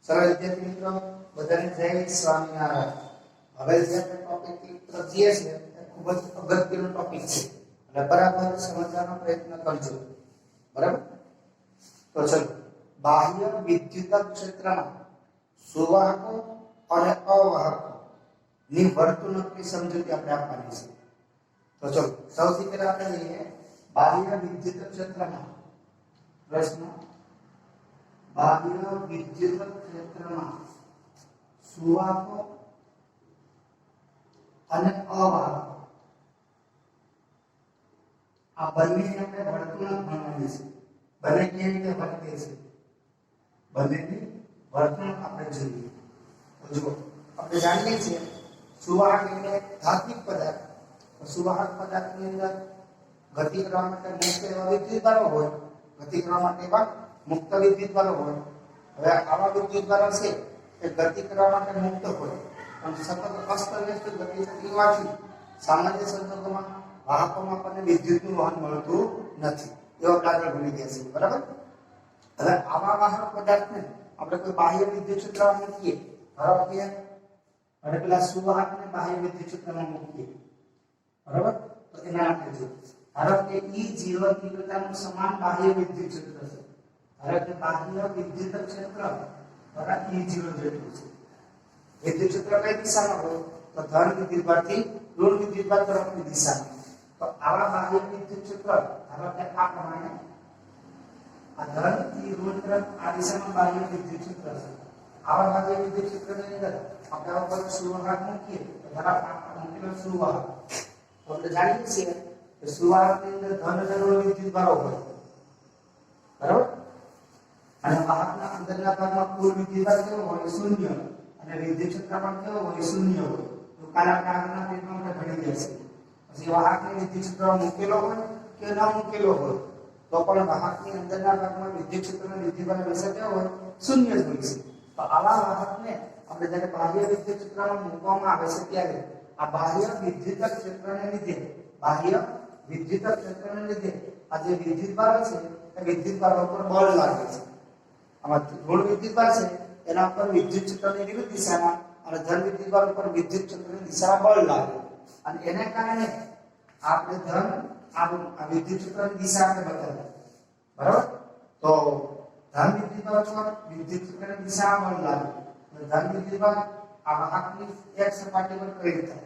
ચલો વિદ્યાર્થી મિત્રો, બધાને જય સ્વામિનારાયણ. હવે જે આપણે ટોપિક તરફ જઈએ છીએ એ ખૂબ જ અગત્યનો ટોપિક છે એટલે બરાબર સમજવાનો પ્રયત્ન કરજો. બરાબર? તો ચલો, બાહ્ય વિદ્યુત ક્ષેત્રમાં સુવાહકો અને અવાહકો ની વર્તણૂકની સમજૂતી આપણે આપવાની છે. તો ચલો, સૌથી પહેલા આપણે લઈએ બાહ્ય વિદ્યુત ક્ષેત્રમાં. પ્રશ્ન: બાહ્ય વિદ્યુત ક્ષેત્રમાં સુવાહકો અને અવાહકો આ બંનેની આપણે વર્તણૂક ભણવાની છે. બંને કેવી રીતે વર્તે છે, બંનેની વર્તણૂક આપણે જોઈએ. તો જુઓ, આપણે જાણીએ છીએ સુવાહક એટલે ધાત્વિક પદાર્થ. સુવાહક પદાર્થની અંદર ગતિ કરવા માટે મુક્ત એવા વિદ્યુતભારો હોય, ગતિ કરવા માટે એવા મુક્ત વિદ્યુતભારો હોય. હવે આવા વિદ્યુતભારો છે એ ગતિ કરવા માટે મુક્ત હોય પણ સતત અસ્તવ્યસ્ત ગતિ થતી હોવાથી સામાન્ય સંજોગોમાં વાહકોમાં આપણને વિદ્યુતનું વહન મળતું નથી. એવો આપણે ભણી ગયા છે. બરાબર? હવે આવા વાહક પદાર્થને આપણે કોઈ બાહ્ય વિદ્યુત ક્ષેત્રમાં મૂકીએ, ધારો કે અને પેલા સુવાહકને બાહ્ય વિદ્યુત ક્ષેત્રમાં મૂકીએ. બરાબર? તો એના માટે જો ધારો કે E0 તીવ્રતાનું સમાન બાહ્ય વિદ્યુત ક્ષેત્ર છે. ધારો કે બાહ્ય વિદ્યુત ક્ષેત્ર બરાબર E0 જેટલું છે. વિદ્યુત ક્ષેત્ર કઈ દિશામાં હોય? તો ધન વિદ્યુતભારથી ઋણ વિદ્યુતભાર તરફની દિશામાં. તો આવા બાહ્ય વિદ્યુત ક્ષેત્ર ધારો કે આ પ્રમાણે આ ધન થી ઋણ તરફ આ દિશામાં બાહ્ય વિદ્યુત ક્ષેત્ર છે. આવા બાહ્ય વિદ્યુત ક્ષેત્રની અંદર આપણે આ ઉપર સુવાહક મૂકીએ તો ધારો આ મૂકેલો સુવાહક. તો આપણે જાણીએ છીએ કે સુવાહકની અંદર ધન અને ઋણ વિદ્યુતભારો હોય. બરાબર? અને વાહકના અંદરના ભાગમાં કુલ વિદ્યુતભાર કેવો હોય? શૂન્ય. અને વિદ્યુત ક્ષેત્ર પણ કેવો હોય? શૂન્ય હોય. તો કાલ આપણે આગળના પેજમાં આપણે ભણી ગયા છે. પછી વાહકને વિદ્યુત ક્ષેત્રમાં મૂકેલો હોય કે ન મૂકેલો હોય તો પણ વાહકની અંદરના ભાગમાં વિદ્યુત ક્ષેત્રના વિદ્યુતભાર હંમેશા કેવો હોય? શૂન્ય જ હોય છે. તો આવા વાહકને આપણે જ્યારે બાહ્ય વિદ્યુત ક્ષેત્રમાં મૂકવામાં આવે છે ત્યારે આ બાહ્ય વિદ્યુત ક્ષેત્રને લીધે આ જે વિદ્યુતભારો છે એ વિદ્યુતભારો પર બળ લાગે છે. આમાં ઋણ વિદ્યુતભાર છે એના પર વિદ્યુત ક્ષેત્રની વિરુદ્ધ દિશામાં અને ધન વિદ્યુતભાર ઉપર વિદ્યુત ક્ષેત્રની દિશામાં બળ લાગે અને એને કારણે આપણે ધન આ વિદ્યુત ક્ષેત્રની દિશા આપણે બતાવી. બરાબર? તો ધન વિદ્યુતભાર પર વિદ્યુત ક્ષેત્રની દિશામાં બળ લાગે. ધન વિદ્યુતભાર આ વાહકની એક સપાટી પર પ્રેરિત થાય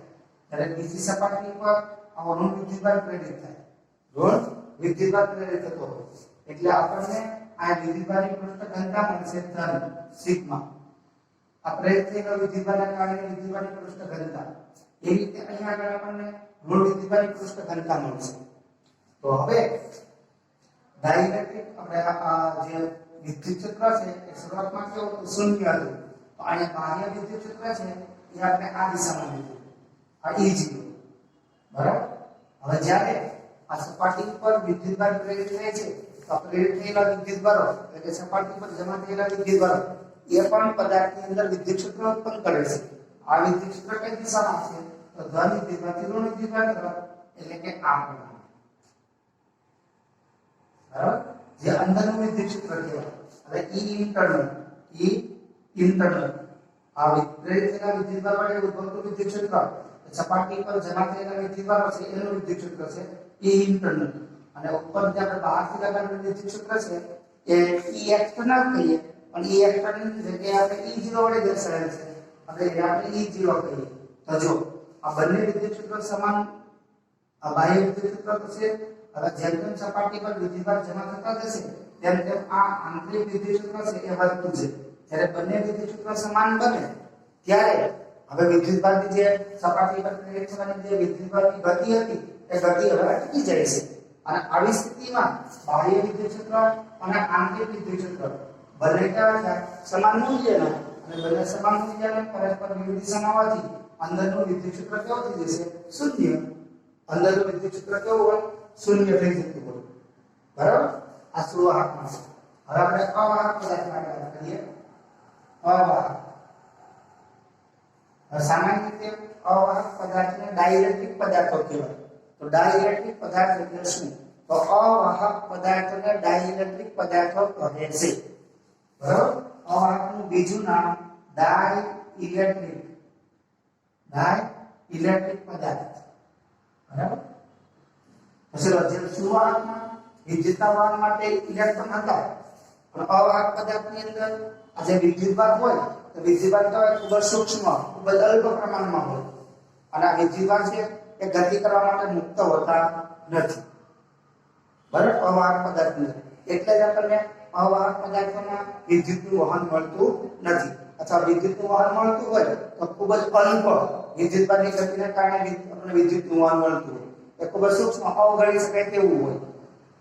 ત્યારે બીજી સપાટી પર આ ઋણ વિદ્યુતભાર પ્રેરિત થાય. ઋણ વિદ્યુતભાર પ્રેરિત થતો હોય એટલે આપણને આ વિદ્યુતભારની પૃષ્ઠ ઘનતા મળશે ધન સિગ્મા. આ પ્રેરિત થયેલા વિદ્યુતભારના કારણે વિદ્યુતભારની પૃષ્ઠ ઘનતા. એ રીતે અહીંયા આગળ આપણને ઋણ વિદ્યુતભારની પૃષ્ઠ ઘનતા મળશે. તો હવે ડાઇલેક્ટ્રિક આપણે આ જે વિદ્યુત ક્ષેત્ર છે એ શરૂઆતમાં કેવું શૂન્ય હતું. તો અહીંયા બાહ્ય વિદ્યુત ક્ષેત્ર છે એ આપણે આ દિશામાં લીધું, આ E0. બરાબર? હવે જ્યારે આ સપાટી પર વિદ્યુતભાર પ્રેરિત થાય છે તો પ્રેરિત થયેલા વિદ્યુતભારો એટલે કે સપાટી પર જમા થયેલા વિદ્યુતભારો એ પણ પદાર્થની અંદર વિદ્યુત ક્ષેત્ર ઉત્પન્ન કરે છે. આ વિદ્યુત ક્ષેત્ર કઈ દિશામાં છે? તો ધન વિદ્યુતભારથી ઋણ વિદ્યુતભાર તરફ એટલે કે આ પ્રમાણે. બરાબર? જે અંદરનું વિદ્યુત ક્ષેત્ર કહેવાય એટલે E ઇન્ટરનલ આ પ્રેરિત થયેલા વિદ્યુતભાર વડે ઉદ્ભવતું વિદ્યુત ક્ષેત્ર સપાટી પર જમા થયેલા વિદ્યુતભારો છે એનું વિદ્યુત ક્ષેત્ર છે E ઇન્ટરનલ. અને ઉપર જે આપણે બહારથી લગાવેલું વિદ્યુત ક્ષેત્ર છે એ E એક્સટર્નલ કહીએ પણ E એક્સટર્નલ ની જગ્યાએ આપણે E0 વડે દર્શાવેલ છે એટલે એ આપણે E0 કહીએ. તો જો આ બંને વિદ્યુત ક્ષેત્રો સમાન આ બાહ્ય વિદ્યુત ક્ષેત્ર છે. હવે જેમ જેમ સપાટી પર વિદ્યુતભાર જમા થતા જશે તેમ તેમ આ આંતરિક વિદ્યુત ક્ષેત્ર છે એ વધતું જશે. જ્યારે બંને વિદ્યુત ક્ષેત્ર સમાન બને ત્યારે હવે વિદ્યુતભારની જે સપાટી પર પ્રેરિત થવાની જે વિદ્યુતભારની ગતિ હતી એ ગતિ હવે અટકી જાય છે. અને આવી સ્થિતિમાં બાહ્ય વિદ્યુત ક્ષેત્ર અને આંતરિક વિદ્યુત ક્ષેત્ર બંને કેવા થાય? સમાન મૂલ્યના. અને બંને સમાન મૂલ્યના પરસ્પર વિરુદ્ધ દિશામાં હોવાથી અંદરનું વિદ્યુત ક્ષેત્ર કેવું થઈ જશે? શૂન્ય. અંદરનું વિદ્યુત ક્ષેત્ર કેવું હોય? શૂન્ય થઈ જતું હોય. બરાબર? આ સુવાહકમાં છે. હવે આપણે અવાહક પદાર્થ માટે વાત કરીએ. અવાહક સામાન્ય રીતે અવાહક પદાર્થને ડાઇલેક્ટ્રિક પદાર્થો કહેવાય. તો ડાઇલેક્ટ્રિક પદાર્થ એટલે શું? તો અવાહક પદાર્થોને ડાઇલેક્ટ્રિક પદાર્થો કહે છે. બરાબર? અવાહકનું બીજું નામ ડાઇઇલેક્ટ્રિક પદાર્થ. બરાબર? પછી જે સુવાહકમાં વિદ્યુતના વહન માટે ઇલેક્ટ્રોન હતા, પણ અવાહક પદાર્થની અંદર આ જે વિદ્યુતભાર હોય તો વિદ્યુતભાર તો ખૂબ જ સૂક્ષ્મ, ખૂબ જ અલ્પ પ્રમાણમાં હોય, અને આ વિદ્યુતભાર છે એ ગતિ કરવા માટે મુક્ત હોતા નથી. બરાબર? અવાહક પદાર્થની એટલે જ આપણને અવાહક પદાર્થોમાં વિદ્યુતનું વહન મળતું નથી, અથવા વિદ્યુતનું વહન મળતું હોય તો ખૂબ જ અલ્પ વિદ્યુતભારની ગતિને કારણે આપણને વિદ્યુતનું વહન મળતું હોય, એ ખૂબ જ સૂક્ષ્મ અવગણી શકાય તેવું હોય.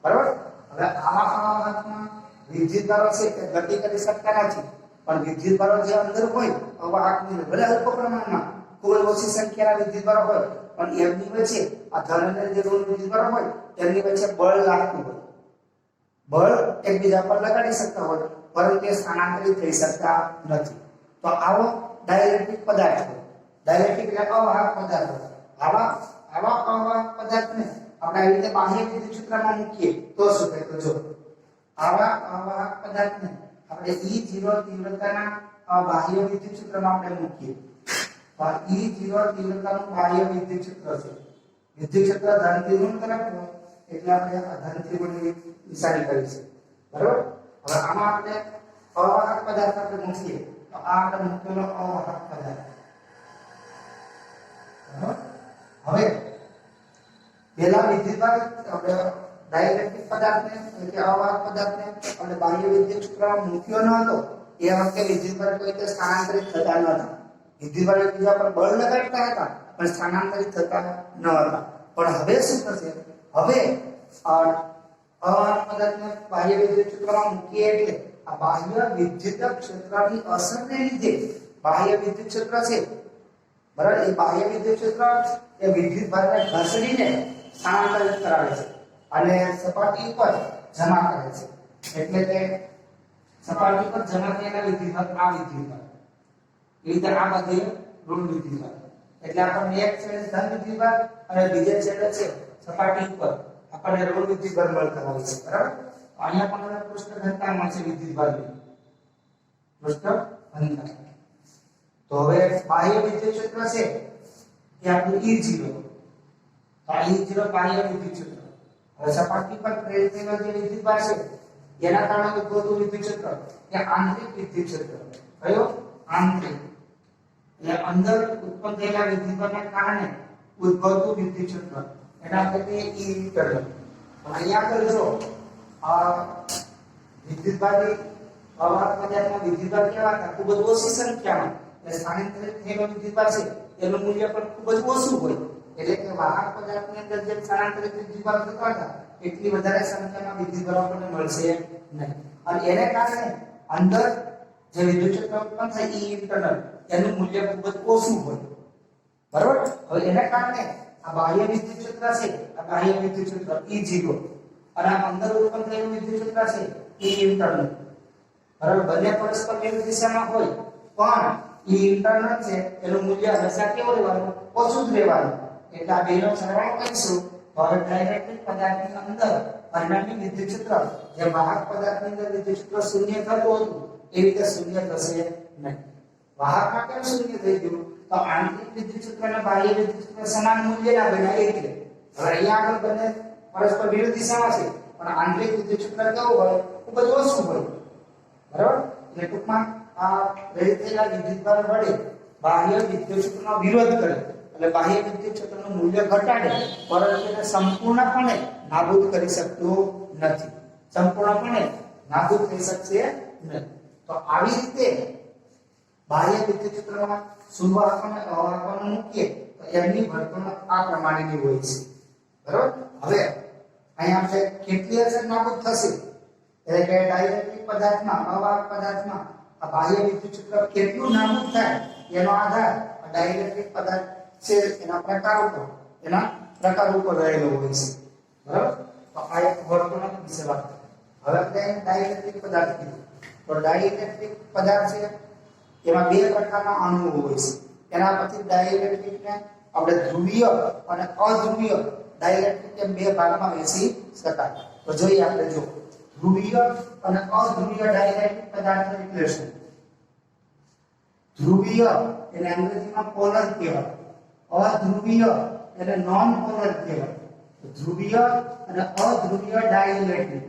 બરાબર? હવે આવા અવાહકમાં વિદ્યુતભારો છે એ ગતિ કરી શકતા નથી, પણ વિદ્યુતભારો જે અંદર હોય અવાહકની ભલે અલ્પ પ્રમાણમાં ખૂબ જ ઓછી સંખ્યાના વિદ્યુતભારો હોય, પણ એમની વચ્ચે આ ધન અને જે ઋણ વિદ્યુતભારો હોય તેમની વચ્ચે બળ લાગતું હોય, બળ એકબીજા પર લગાડી શકતા હોય, પરંતુ તે સ્થાનાંતરિત થઈ શકતા નથી. તો આવો ડાઇલેક્ટ્રિક પદાર્થ હોય. ડાઇલેક્ટ્રિક એટલે અવાહક પદાર્થ હોય. આવા અવાહક પદાર્થને આપણે આવી રીતે બાહ્ય વિદ્યુત ક્ષેત્રમાં મૂકીએ તો શું થાય? તો જો આવા અવાહક પદાર્થને આપણે E0 તીવ્રતાના બાહ્ય વિદ્યુત ક્ષેત્રમાં આપણે મૂકીએ તો E0 તીવ્રતાનું બાહ્ય વિદ્યુત ક્ષેત્ર છે. વિદ્યુત ક્ષેત્ર ધનથી ઋણ તરફ હોય એટલે આપણે આ ધનથી ઋણની નિશાની કરી છે. બરાબર? હવે આમાં આપણે અવાહક પદાર્થ આપણે મૂકીએ તો આ આપણે મૂકેલો અવાહક પદાર્થ. બરાબર? હવે પેલા વિદ્યુતભાર આપણે ડાઇલેક્ટ્રિક પદાર્થને એટલે અવાહક પદાર્થને આપણે બાહ્ય વિદ્યુત ક્ષેત્રમાં મૂક્યો ન હતો, એ વખતે વિદ્યુતભાર કોઈ રીતે સ્થાનાંતરિત થતા ન હતા. વિદ્યુતભાર એકબીજા પર બળ લગાડતા હતા પણ સ્થાનાંતરિત થતા ન હતા. પણ હવે શું થશે? હવે અવાહક પદાર્થને બાહ્ય વિદ્યુત ક્ષેત્રમાં મૂકીએ એટલે આ બાહ્ય વિદ્યુત ક્ષેત્રની અસરને લીધે બાહ્ય વિદ્યુત ક્ષેત્ર છે, બરાબર, એ બાહ્ય વિદ્યુત ક્ષેત્ર એ વિદ્યુતભારને ઘસડીને સ્થાનાંતરિત કરાવે છે અને સપાટી પર જમા કરે છે. એટલે કે સપાટી પર જમા થયેલા વિદ્યુતભાર આ વિદ્યુતભાર, એ રીતે આ બધે ઋણ વિદ્યુતભાર. એટલે આપણને એક છેડે ધન વિદ્યુતભાર અને બીજે છેડે છે સપાટી ઉપર આપણને ઋણ વિદ્યુતભાર મળતા હોય છે. બરાબર? અહીંયા પણ પૃષ્ઠ ઘનતા મળશે વિદ્યુતભારની, પૃષ્ઠ ઘનતા. તો હવે બાહ્ય વિદ્યુત ક્ષેત્ર છે એ આપણું E0. તો E0 બાહ્ય વિદ્યુત ક્ષેત્ર. હવે સપાટી પર પ્રેરિત થયેલો જે વિદ્યુતભાર છે એના કારણે ઉદ્ભવતું વિદ્યુત ક્ષેત્ર એ આંતરિક વિદ્યુત ક્ષેત્ર. કયો? આંતરિક. એટલે અંદર ઉત્પન્ન થયેલા વિદ્યુતભારને કારણે ઉદ્ભવતું વિદ્યુત ક્ષેત્ર એના આપણે કહીએ E ઇન્ટરનલ. અહીંયા કરજો આ વિદ્યુતભારની અવાહક પદાર્થમાં વિદ્યુતભાર કેવા હતા? ખૂબ જ ઓછી સંખ્યામાં. એટલે સ્થાનાંતરિત થયેલો વિદ્યુતભાર છે એનું મૂલ્ય પણ ખૂબ જ ઓછું હોય. એટલે કે વાહક પદાર્થની અંદર જે સ્થાનાંતરિત વિદ્યુતભાર થતા હતા એટલી વધારે સંખ્યામાં વિદ્યુતભાર આપણને મળશે નહીં. અને એને કારણે અંદર જે વિદ્યુત ક્ષેત્ર ઉત્પન્ન થાય E ઇન્ટરનલ એનું મૂલ્ય ખૂબ જ ઓછું હોય. બરાબર? હવે એના કારણે આ બાહ્ય વિદ્યુત ક્ષેત્ર છે, આ બાહ્ય વિદ્યુત ક્ષેત્ર E0 અને આ અંદર ઉત્પન્ન થયેલું વિદ્યુત ક્ષેત્ર છે E ઇન્ટરનલ. બરાબર? બંને પરસ્પર વિરુદ્ધ દિશામાં હોય પણ E ઇન્ટરનલ છે એનું મૂલ્ય હંમેશા કેવું રહેવાનું? ઓછું જ રહેવાનું. એટલે આ બેનો સરવાળો કરીશું તો હવે ડાઇલેક્ટ્રિક પદાર્થની અંદર પરિણામી વિદ્યુત ક્ષેત્ર જે વાહક પદાર્થની અંદર વિદ્યુત ક્ષેત્ર શૂન્ય થતું હતું એ રીતે શૂન્ય થશે નહીં. વાહકમાં કેમ શૂન્ય થઈ ગયું? તો આંતરિક વિદ્યુત ક્ષેત્ર અને બાહ્ય વિદ્યુત ક્ષેત્ર સમાન મૂલ્યના બન્યા એટલે. હવે અહીંયા આગળ બંને પરસ્પર વિરુદ્ધ દિશામાં છે પણ આંતરિક વિદ્યુત ક્ષેત્ર કેવું હોય? ખૂબ જ ઓછું હોય. બરાબર? એટલે ટૂંકમાં આ પ્રેરિત થયેલા વિદ્યુતભાર વડે બાહ્ય વિદ્યુત ક્ષેત્રનો વિરોધ કરે એટલે બાહ્ય વિદ્યુત ક્ષેત્રનું મૂલ્ય ઘટાડે, પરંતુ એને સંપૂર્ણપણે નાબૂદ કરી શકતું નથી. સંપૂર્ણપણે નાબૂદ થઈ શકશે નહીં. તો આવી રીતે બાહ્ય વિદ્યુત ક્ષેત્રમાં સુવાહક અને અવાહકોને મૂકીએ તો એમની વર્તણૂક આ પ્રમાણેની હોય છે. બરાબર? હવે અહીંયા આપણે કેટલી અસર નાબૂદ થશે? એટલે કે ડાઇલેક્ટ્રિક પદાર્થમાં, અવાહક પદાર્થમાં આ બાહ્ય વિદ્યુત ક્ષેત્ર કેટલું નાબૂદ થાય એનો આધાર ડાઇલેક્ટ્રિક પદાર્થ છે એના પ્રકાર ઉપર રહેલો હોય છે. બરાબર? તો આ એક વર્તણૂક વિશે વાત કરીએ. હવે આપણે ડાઇલેક્ટ્રિક પદાર્થ કીધું. તો ડાઇલેક્ટ્રિક પદાર્થ છે એમાં બે પ્રકારના અણુઓ હોય છે. એના પછી ડાઇલેક્ટ્રિકને આપણે ધ્રુવીય અને અધ્રુવીય ડાઇલેક્ટ્રિક એમ બે ભાગમાં વહેંચી શકાય. તો જોઈએ આપણે જો ધ્રુવીય અને અધ્રુવીય ડાઇલેક્ટ્રિક પદાર્થ એટલે શું? ધ્રુવીય એને અંગ્રેજીમાં પોલર કહેવાય, અધ્રુવીય એટલે નોન પોલર કહેવાય. ધ્રુવીય અને અધ્રુવીય ડાઇલેક્ટ્રિક.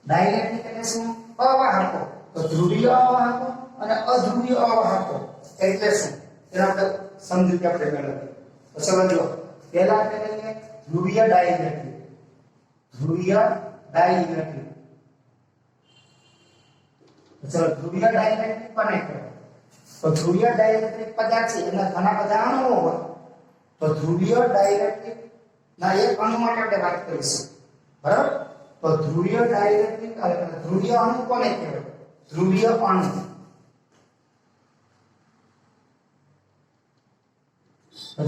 ડાઇલેક્ટ્રિક એટલે શું? અવાહકો. તો ધ્રુવીય અવાહકો અને અધ્રુવીય અવાહકો એટલે શું? એના આપણે સમજૂતી આપણે મેળવીએ. તો ચલો જો પહેલા આપણે લઈએ ધ્રુવીય ડાઇલેક્ટ્રિક. ધ્રુવીય ડાઇલેક્ટ્રિક. ચલો ધ્રુવીય ડાઇલેક્ટ્રિક કોને કહેવાય? તો ધ્રુવીય ડાઇલેક્ટ્રિક પદાર્થ છે એના ઘણા બધા અણુઓ હોય. તો ધ્રુવીય ડાઇલેક્ટ્રિક ના એક અણુ માટે આપણે વાત કરીશું, બરાબર? તો ધ્રુવીય ડાઇલેક્ટ્રિક ધ્રુવીય અણુ કોને કહેવાય? ધ્રુવીય અણુ.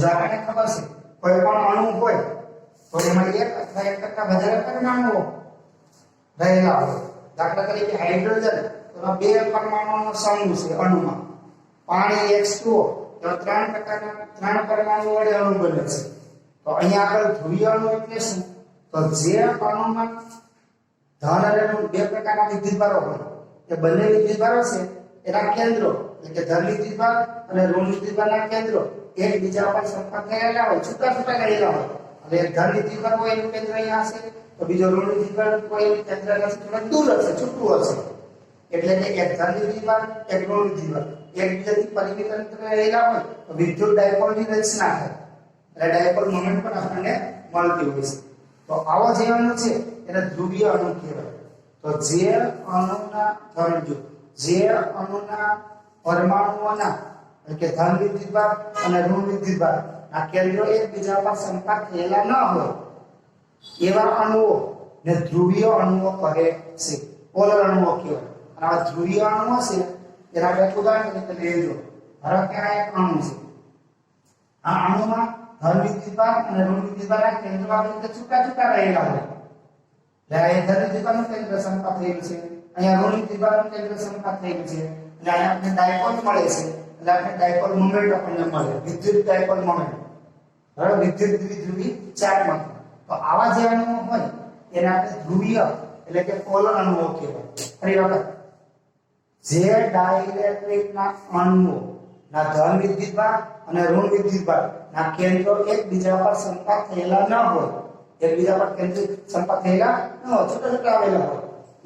જો આપણને ખબર છે કોઈ પણ અણુ હોય તો એમાં એક અથવા એક કરતા વધારે પરમાણુઓ રહેલા હોય. દાખલા તરીકે હાઇડ્રોજન તો બે પરમાણુઓનો સમૂહ છે અણુમાં. પાણી H2O તો ત્રણ પરમાણુ વડે અણુ બને છે. તો અહીંયા આગળ ધ્રુવીય અણુ એટલે શું? તો જે અણુમાં ધન અને ઋણ બે પ્રકારના વિદ્યુતભારો હોય, એ બંને વિદ્યુતભારો છે એના કેન્દ્રો એટલે કે ધન વિદ્યુતભાર અને ઋણ વિદ્યુતભારના કેન્દ્રો એકબીજા પર સંપર્ક થયેલા હોય, છૂટા છૂટા રહેલા હોય. એટલે એક ધન વિદ્યુતભાર હોય એનું કેન્દ્ર અહીંયા હશે, તો બીજો ઋણ વિદ્યુતભાર હોય એનું કેન્દ્ર થોડું દૂર હશે, છૂટું હશે. એટલે કે એક ધન વિદ્યુતભાર એક ઋણ વિદ્યુતભાર એકબીજાથી પરિમિત અંતરે રહેલા હોય તો વિદ્યુત ડાયપોલની રચના થાય, એટલે ડાયપોલ મોમેન્ટ પણ આપણને મળતી હોય છે. તો આવો જે અણુ છે એને ધ્રુવીય અણુ કહેવાય. તો જે અણુના ધરજો જે અણુના પરમાણુઓના એટલે કે ધન વિદ્યુતભાર અને ઋણ વિદ્યુતભાર આ કેન્દ્રો એકબીજા પર સંપર્ક થયેલા ન હોય એવા અણુઓ ને ધ્રુવીય અણુઓ કહે છે, પોલર અણુઓ કહેવાય. અને આ ધ્રુવીય અણુઓ છે એના બે ઉદાહરણ તરીકે લેજો. ધારો કે આ એક અણુ છે, આ અણુમાં ધન વિદ્યુતભાર અને ઋણ વિદ્યુતભારના કેન્દ્રો આવી રીતે છૂટા છૂટા રહેલા હોય. એટલે આ ધન વિદ્યુતભારનું કેન્દ્ર સંપર્ક થયેલું છે, અહીંયા ઋણ વિદ્યુતભારનું કેન્દ્ર સંપર્ક થયેલું છે, એટલે અહીંયા આપણે ડાયપોલ મળે છે. એટલે આપણે ડાયપોલ મોમેન્ટ આપણને મળે, વિદ્યુત ડાયપોલ મોમેન્ટ, બરાબર? વિદ્યુત દ્વિધ્રુવી ચાર્જમાં. તો આવા જે અણુઓ હોય એને આપણે ધ્રુવીય એટલે કે પોલર અણુઓ કહેવાય. ફરી વખત, જે ડાઇલેક્ટ્રિકના અણુઓ ના ધન વિદ્યુતભાર અને ઋણ વિદ્યુતભાર ના કેન્દ્રો એકબીજા પર સંપર્ક થયેલા ન હોય, એકબીજા પર કેન્દ્રિત સંપર્ક થયેલા ન હોય, છૂટા છૂટા આવેલા હોય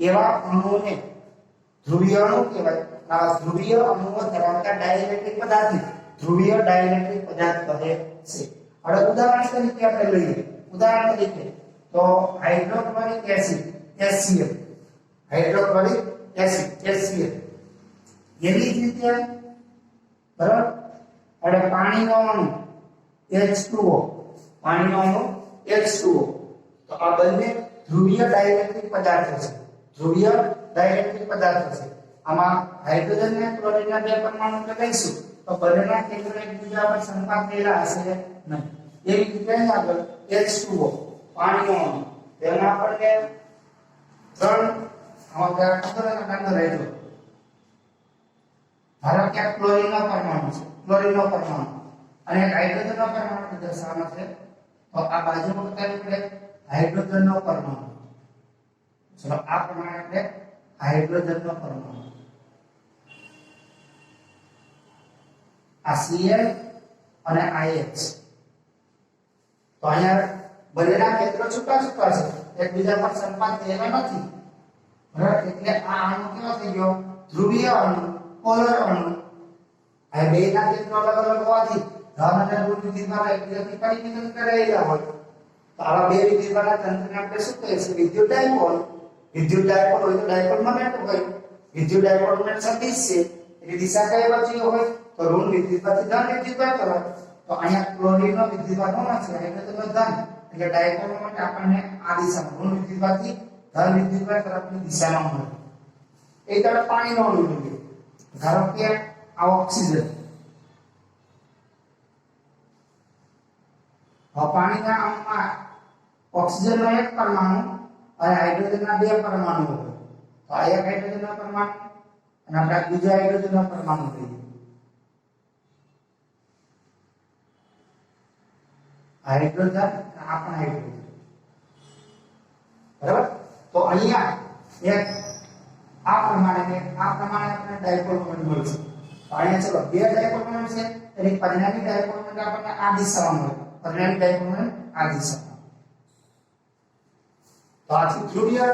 એવા અણુઓને ધ્રુવીય અણુ કહેવાય. આ ધ્રુવીય અણુઓ ધરાવતા ડાઇલેક્ટ્રિક પદાર્થને ધ્રુવીય ડાઇલેક્ટ્રિક પદાર્થ કહે છે. હવે ઉદાહરણ તરીકે આપણે લઈએ. ઉદાહરણ તરીકે તો hydrochloric acid HCl, hydrochloric acid HCl. એવી જ રીતે બરાબર હવે પાણીનો અણુ H2O, પાણીનો અણુ H2O. તો આ બંને ધ્રુવીય ડાઇલેક્ટ્રિક પદાર્થો છે, ધ્રુવીય ડાઇલેક્ટ્રિક પદાર્થો છે. આમાં હાઇડ્રોજન અને ક્લોરીનના બે પરમાણુ લઈશું તો બંનેના કેન્દ્રો એકબીજા પર સંપર્ક થયેલા હશે નહીં. એવી રીતે આગળ H2O, પાણીનો અણુ, તેમાં આપણને ત્રણ આમાં ખબર રહેજો. ધારો કે ક્લોરીનનો પરમાણુ છે, ક્લોરીનનો પરમાણુ અને એક હાઇડ્રોજનનો પરમાણુ દર્શાવવાનો છે. તો આ બાજુમાં બતાવ્યું આપણે હાઇડ્રોજનનો પરમાણુ. ચલો આ પ્રમાણે આપણે હાઇડ્રોજનનો પરમાણુ, આ Cl અને IH. તો અહીંયા બંનેના કેન્દ્રો છૂટા છૂટા છે, એકબીજા પર સંપર્ક થયેલા નથી, બરાબર? એટલે આ અણુ કેવો થઈ ગયો? ધ્રુવીય અણુ, પોલર અણુ. આ બેના કેન્દ્રો અલગ અલગ હોવાથી ધન અને ઋણ વિદ્યુતભાર એકબીજાથી પરિમિત રહેલા હોય. તો આવા બે વિદ્યુતભારના તંત્રને આપણે શું કહીએ છીએ? વિદ્યુત ડાયપોલ. વિદ્યુત ડાયપોલ હોય તો ડાયપોલ મોમેન્ટ હોય, વિદ્યુત ડાયપોલ મોમેન્ટ સદિશ છે એટલે દિશા કઈ બાજુ હોય? તો ઋણ વિદ્યુતભારથી ધન વિદ્યુતભાર તરફ. તો અહીંયા ક્લોરીનનો વિદ્યુતભાર કોણ છે? હાઇડ્રોજનનો ધન, એટલે ડાયપોલ મોમેન્ટ આપણને આ દિશામાં ઋણ વિદ્યુતભારથી ધન વિદ્યુતભાર તરફની દિશામાં મળે. એ તરફ પાણીનો અણુ લઈએ. ધારો કે આ ઓક્સિજન, પાણીના અણુમાં ઓક્સિજનનો એક પરમાણુ અને હાઇડ્રોજનના બે પરમાણુ હોય. તો આ એક હાઇડ્રોજનનો પરમાણુ અને આપણે બીજા હાઇડ્રોજનનો પરમાણુ લઈએ. હાઇડ્રોજન આ પણ હાઇડ્રોજન, બરાબર? તો અહીંયા એક આ પ્રમાણે આપણે ડાયપોલ મોમેન્ટ મળશે. તો અહીંયા ચલો બે ડાયપોલ મોમેન્ટ છે, એટલે પરિણામી ડાયપોલ મોમેન્ટ આપણને આ દિશામાં મળે. પરિણામી ડાયપોલ મોમેન્ટ આ દિશામાં. તો આ ધ્રુવીય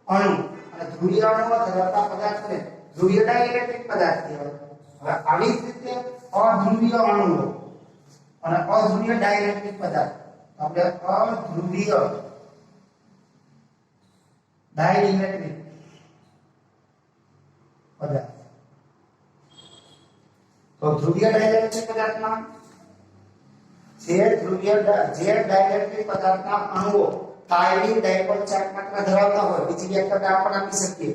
અણુ અને ધ્રુવીય અણુઓ ધરાવતા પદાર્થને ધ્રુવીય ડાઇલેક્ટ્રિક પદાર્થ કહેવાય. હવે આવી જ રીતે અધ્રુવીય અણુઓ અને અધ્રુવીય ડાઇલેક્ટ્રિક પદાર્થ, આપણે અધ્રુવીય ડાઇલેક્ટ્રિક પદાર્થ, તો ધ્રુવીય ડાઇલેક્ટ્રિક પદાર્થમાં જે ડાઇલેક્ટ્રિક પદાર્થના અણુઓ કાયમી ડાયપોલ ચાર્જ માત્રા ધરાવતા હોય, બીજી વ્યાખ્યા આપણે આપી શકીએ,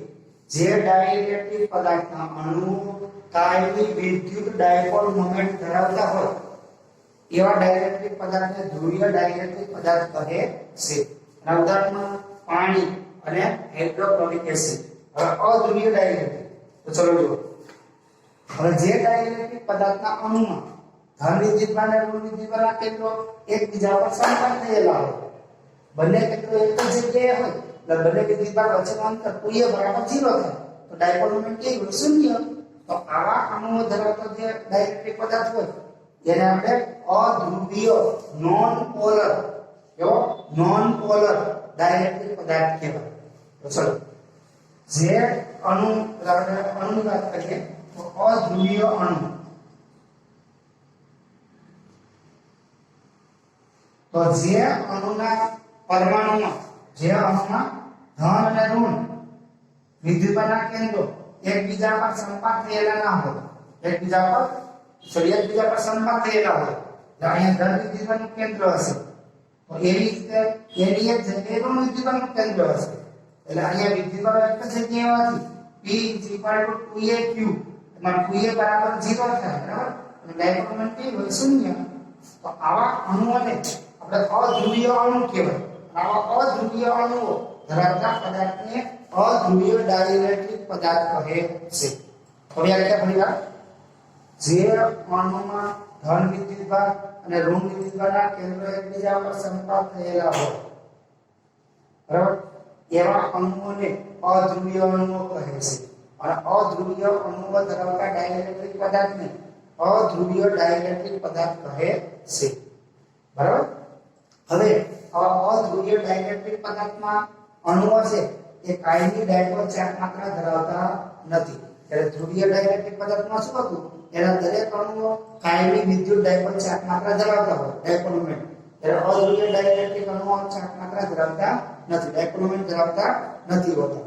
જે ડાઇલેક્ટ્રિક પદાર્થના અણુઓ કાયમી વિદ્યુત ડાયપોલ મોમેન્ટ ધરાવતા હોય એવા ડાઇલેક્ટ્રિક પદાર્થને ધ્રુવીય ડાઇલેક્ટ્રિક પદાર્થ કહે છે. અને ઉદાહરણમાં પાણી અને હાઇડ્રોક્લોરિક એસિડ. હવે અધ્રુવીય ડાઇલેક્ટ્રિક, તો ચલો જુઓ. હવે જે ડાઇલેક્ટ્રિક પદાર્થના અણુમાં ધન વિદ્યુતભાર અને ઋણ વિદ્યુતભારના કેન્દ્રો એકબીજા પર સંપર્ક થયેલા હોય, બંને કેન્દ્રો એક જ જગ્યાએ હોય, એટલે બંને વિદ્યુતભાર વચ્ચેનું અંતર 2a બરાબર 0 થાય, તો ડાયપોલ મોમેન્ટ કેવી હોય? શૂન્ય. તો આવા અણુઓ ધરાવતો જે ડાઇલેક્ટ્રિક પદાર્થ હોય એને આપણે અધ્રુવીય નોન પોલર ડાઇલેક્ટ્રિક પદાર્થ કહેવાય. તો ચલો જે અણુની વાત કરીએ તો અધ્રુવીય અણુ, તો જે અણુના પરમાણુમાં ધન અને ઋણ વિદ્યુતભારના કેન્દ્રો એકબીજા પર સંપર્ક થયેલા ના હોય, એકબીજા પર સંપર્ક થયેલા હોય, તો અહીંયા ધન વિદ્યુતભારનું કેન્દ્ર હશે, તો એવી રીતે એની એક જગ્યાએ ઋણ વિદ્યુતભારનું કેન્દ્ર હશે, એટલે અહીંયા વિદ્યુતભાર એક જ જગ્યાએ હોવાથી P = 2aq, એમાં 2a બરાબર 0 થાય, બરાબર, અને ડાયપોલ મોમેન્ટ કેવી હોય? શૂન્ય. તો આવા અણુઓને આપણે અધ્રુવીય અણુ કહેવાય. આવા અધ્રુવીય અણુઓ ધરાવતા પદાર્થને અધ્રુવીય ડાઇલેક્ટ્રિક પદાર્થ કહે છે. હવે આ ફરીવાર, જે અણુમાં ધન વિદ્યુતભાર અને ઋણ વિદ્યુતભારના કેન્દ્રો એકબીજા પર સંપર્ક થયેલા હોય, બરાબર, એવા અણુઓને અધ્રુવીય અણુઓ કહે છે. અને અધ્રુવીય અણુઓ ધરાવતા ડાઇલેક્ટ્રિક પદાર્થને અધ્રુવીય ડાઇલેક્ટ્રિક પદાર્થ કહે છે. બરાબર. હવે અધ્રુવીય ડાઇલેક્ટ્રિક પદાર્થમાં અણુઓ છે એ કાયમી ડાયપોલ ચાર્જ માત્રા ધરાવતા નથી. ત્યારે ધ્રુવીય ડાઇલેક્ટ્રિક પદાર્થમાં શું હતું? એના દરેક અણુઓ કાયમી વિદ્યુત ડાયપોલ ચાર્જ માત્રા ધરાવતા હોય, ડાયપોલ મોમેન્ટ. ત્યારે અધ્રુવીય ડાઇલેક્ટ્રિક અણુઓ ચાર્જ માત્રા ધરાવતા નથી, ડાયપોલ મોમેન્ટ ધરાવતા નથી હોતા.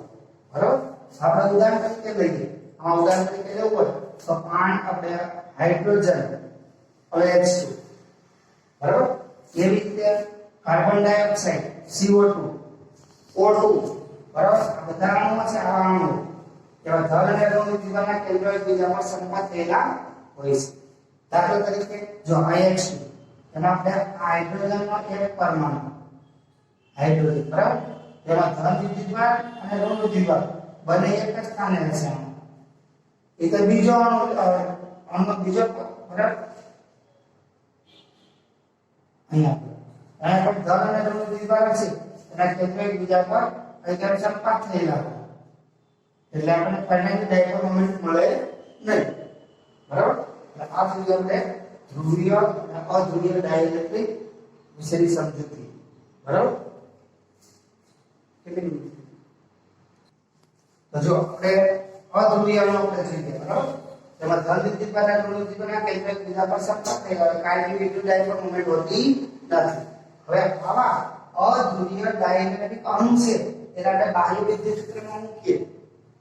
બરાબર. આપણે ઉદાહરણ તરીકે લઈએ. આ ઉદાહરણ તરીકે લેવું હોય તો પાણી, આપણે હાઇડ્રોજન H2, બરાબર, એવી રીતે કાર્બન ડાયોક્સાઇડ CO2, O2, બરાબર, આ બધા અણુઓ છે. આ અણુઓ એવા ધન અને ઋણ વિદ્યુતભારના કેન્દ્રો એકબીજા પર સંપર્ક થયેલા હોય છે. દાખલા તરીકે જો H2, એમાં આપણે હાઇડ્રોજનનો એક પરમાણુ હાઇડ્રોજન, બરાબર, એમાં ધન વિદ્યુતભાર અને ઋણ વિદ્યુતભાર બંને એક જ સ્થાને હશે. એ તો બીજો અણુ, બીજો, બરાબર, અહીંયા પણ ધન અને ઋણ વિદ્યુતભાર છે, એના કેન્દ્રો એકબીજા પર એકબીજા સંપર્ક થયેલા હોય, એટલે આપણને પરિણામી ડાયપોલ મોમેન્ટ મળે નહીં. બરાબર. આ સુધી આપણે ધ્રુવીય અને અધ્રુવીય ડાઇલેક્ટ્રિક વિશેની સમજૂતી. બરાબર. કેટલી મિનિટ? તો જો આપણે અધ્રુવીય અણુ આપણે જોઈએ, બરાબર, તેમાં ધન વિદ્યુતભાર અને ઋણ વિદ્યુતભારના કેન્દ્રો એકબીજા પર સંપર્ક થયેલા હોય, કાયમી વિદ્યુત ડાયપોલ મોમેન્ટ હોતી નથી. હવે આવા અધ્રુવીય ડાઇલેક્ટ્રિક અણુ છે એના આપણે બાહ્ય વિદ્યુત ક્ષેત્રમાં મૂકીએ,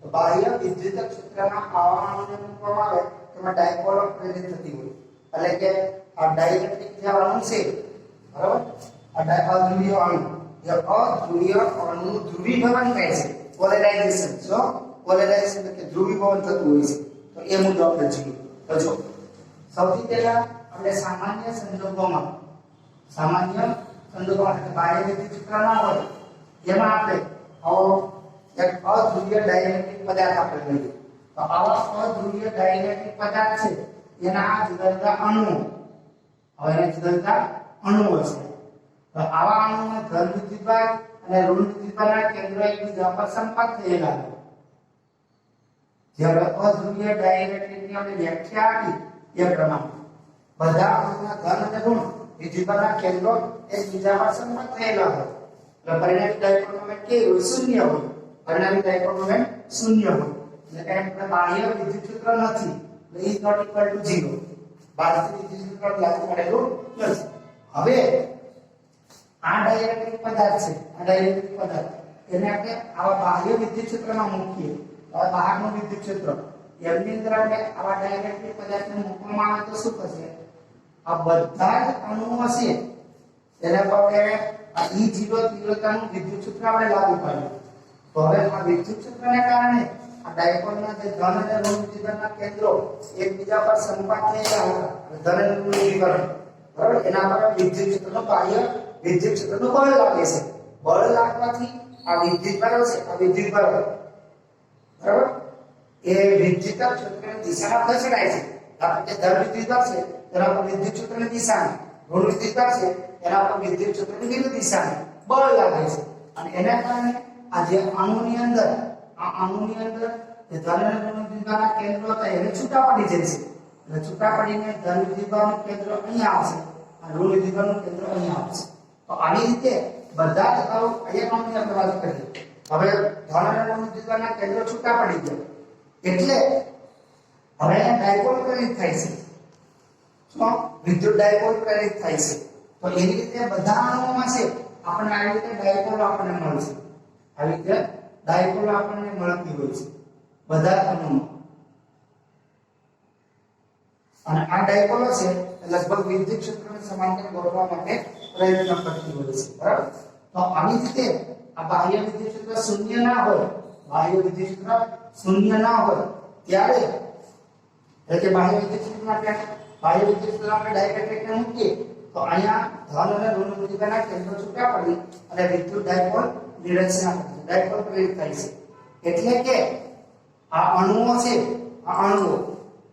તો બાહ્ય વિદ્યુત ક્ષેત્રમાં આવા અણુને મૂકવામાં આવે તેમાં ડાયપોલ પ્રેરિત થતી હોય, એટલે કે આ ડાઇલેક્ટ્રિક જે અણુ છે, બરાબર, આ અધ્રુવીય અણુ, એ અધ્રુવીય અણુ ધ્રુવીભવન થાય છે. પોલેરાઇઝેશન, જો પોલેરાઇઝેશન એટલે ધ્રુવીભવન થતું હોય છે. તો એ મુદ્દો આપણે જોઈએ. તો જો સૌથી પહેલા આપણે સામાન્ય સંજોગોમાં બાહ્ય વિદ્યુત ક્ષેત્ર ના હોય એમાં આપણે એક અધ્રુવીય ડાઇલેક્ટ્રિક પદાર્થ આપણે લઈએ. તો આવા અધ્રુવીય ડાઇલેક્ટ્રિક પદાર્થ છે એના આ જુદા જુદા અણુઓ, હવે એના જુદા જુદા અણુઓ છે. તો આવા અણુઓમાં ધન વિદ્યુતભાર અને ઋણ વિદ્યુતભારના કેન્દ્રો એકબીજા પર સંપર્ક થયેલા હોય, જ્યારે અધ્રુવીય ડાઇલેક્ટ્રિકની આપણે વ્યાખ્યા આપી એ પ્રમાણે બધા અણુના ધન અને ઋણ વિદ્યુતભારના કેન્દ્રો એકબીજા પર સંમત થયેલા હોય એટલે પરિણામી ડાયપોલ મોમેન્ટ કેવું હોય? શૂન્ય હોય. પરિણામી ડાયપોલ મોમેન્ટ શૂન્ય હોય. એટલે કે બાહ્ય વિદ્યુત ક્ષેત્ર નથી, એટલે ઇઝ નોટ ઇક્વલ ટુ 0. બાહ્ય વિદ્યુત ક્ષેત્ર લાગુ પડેલું નથી. હવે આ ડાઇલેક્ટ્રિક પદાર્થ છે, આ ડાઇલેક્ટ્રિક પદાર્થ એને આપણે આવા બાહ્ય વિદ્યુત ક્ષેત્રમાં મૂકીએ. હવે બહારનું વિદ્યુત ક્ષેત્ર એમની અંદર આપણે આવા ડાઇલેક્ટ્રિક પદાર્થને મૂકવામાં આવે તો શું થશે? આ બધા જ અણુઓ છે એના પર આ E0 તીવ્રતાનું વિદ્યુત ક્ષેત્ર આપણે લાગુ પાડીએ. તો હવે આ વિદ્યુત ક્ષેત્રને કારણે આ ડાયપોલના જે ધન અને ઋણ વિદ્યુતના કેન્દ્રો એકબીજા પર સંપાત થયેલા હતા, ધન અને ઋણ વિકરણ, બરાબર? એના પર વિદ્યુત ક્ષેત્રનો બાહ્ય વિદ્યુત ક્ષેત્રનું બળ લાગે છે. બળ લાગવાથી આ વિદ્યુત બળ છે, આ વિદ્યુત બળ, બરાબર, એ વિદ્યુત ક્ષેત્રની દિશામાં ખસેડાય છે. કારણ કે ધન વિદ્યુત બળ છે તેના પર વિદ્યુત ક્ષેત્રની દિશામાં, ઋણ વિદ્યુત બળ છે એના પર વિદ્યુત ક્ષેત્રની વિરુદ્ધ દિશામાં બળ લાગે છે. અને એના કારણે આ જે અણુની અંદર જે ધન અને ઋણ વિદ્યુતના કેન્દ્રો હતા એને છૂટા પડી જાય છે. એટલે છૂટા પડીને ધન વિદ્યુતનું કેન્દ્ર અહીંયા આવશે, અને ઋણ વિદ્યુતનું કેન્દ્ર અહીંયા આવશે. તો આવી રીતે બધા જ અણુની આપણે વાત કરીએ. હવે ધન અને ઋણ વિદ્યુતના કેન્દ્રો છૂટા પડી ગયા એટલે હવે ડાયપોલ પ્રેરિત થાય છે. શું? વિદ્યુત ડાયપોલ પ્રેરિત થાય છે. તો એવી રીતે બધા અણુઓમાં છે આપણને આવી રીતે ડાયપોલ આપણને મળશે. આવી રીતે ડાયપોલ આપણને મળતી હોય છે બધા અણુઓમાં. અને આ ડાયપોલો છે લગભગ વિદ્યુત ક્ષેત્રને સમાંતર દોરવા માટે પ્રયત્ન કરતી હોય છે, બરાબર? તો આવી રીતે આ બાહ્ય વિદ્યુત ક્ષેત્ર શૂન્ય ના હોય, બાહ્ય વિદ્યુત ક્ષેત્ર શૂન્ય ના હોય ત્યારે એટલે કે બાહ્ય વિદ્યુત ક્ષેત્રમાં બાહ્ય વિદ્યુત ક્ષેત્ર આપણે ડાઇલેક્ટ્રિકને મૂકીએ તો અહીંયા ધન અને ઋણ વિદ્યુતના કેન્દ્રો છૂટા પડી અને વિદ્યુત ડાયપોલ નિરચના થાય છે, ડાયપોલ પ્રેરિત થાય છે. એટલે કે આ અણુઓ છે, આ અણુઓ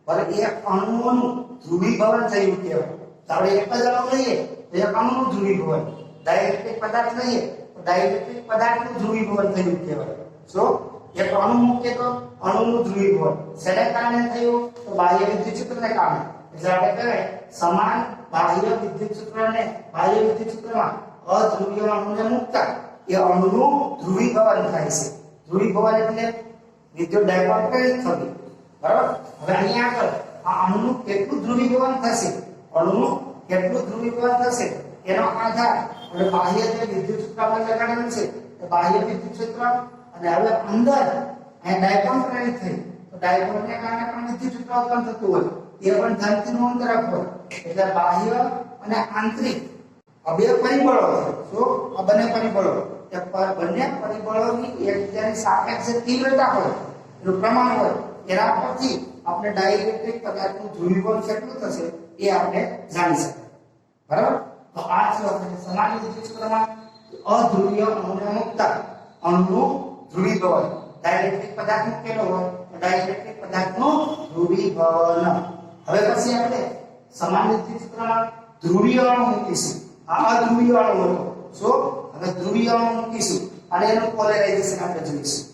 બરાબર, એ અણુઓનું ધ્રુવીભવન થયું કહેવાય. તો આપણે એક જ અણુ લઈએ તો એ અણુનું ધ્રુવીભવન, ડાઇલેક્ટ્રિક પદાર્થ લઈએ તો ડાઇલેક્ટ્રિક પદાર્થનું ધ્રુવીભવન થયું કહેવાય. જો એક અણુ મૂકીએ તો અણુનું ધ્રુવીભવન શેના કારણે થયું? તો બાહ્ય વિદ્યુત ક્ષેત્રને કારણે. એટલે આપણે કહેવાય સમાન બાહ્ય વિદ્યુત ક્ષેત્રને બાહ્ય વિદ્યુત ક્ષેત્રમાં અધ્રુવીય અણુને મૂકતા એ અણુનું ધ્રુવીભવન થાય છે. ધ્રુવીભવન એટલે વિદ્યુત ડાયપોલ પ્રેરિત થવી, બરાબર? હવે અહીંયા આગળ આ અણુનું કેટલું ધ્રુવીભવન થશે, અણુનું કેટલું ધ્રુવીભવન થશે એનો આધાર અને બાહ્ય જે વિદ્યુત ક્ષેત્ર આપણે લગાડેલું છે એ બાહ્ય વિદ્યુત ક્ષેત્ર અને હવે અંદર અહીં ડાયપોલ પ્રેરિત થઈ તો ડાયપોલને કારણે પણ વિદ્યુત ક્ષેત્ર ઉત્પન્ન થતું હોય એ પણ ધનથી ઋણ તરફ હોય. એટલે બાહ્ય અને આંતરિક આ બે પરિબળો છે. શું? આ બંને પરિબળો એ બંને પરિબળોની એકબીજાની સાપેક્ષે તીવ્રતા હોય, એનું પ્રમાણ હોય, એના પરથી આપણે ડાઇલેક્ટ્રિક પદાર્થનું ધ્રુવીભવન કેટલું થશે એ આપણે જાણી શકીએ, બરાબર? તો આ છે આપણે સમાન વિદ્યુત ક્ષેત્રમાં અધ્રુવીય અણુને મૂકતા અણુનું ધ્રુવીભવન, ડાઇલેક્ટ્રિક પદાર્થ મૂકેલો હોય તો ડાઇલેક્ટ્રિક પદાર્થનું ધ્રુવીભવન. હવે પછી આપણે સમાન વિદ્યુત ક્ષેત્રમાં ધ્રુવીય અણુ મૂકીશું. આ અધ્રુવીય અણુ હતો. શું? હવે ધ્રુવીય અણુ મૂકીશું અને એનું પોલેરાઇઝેશન આપણે જોઈશું.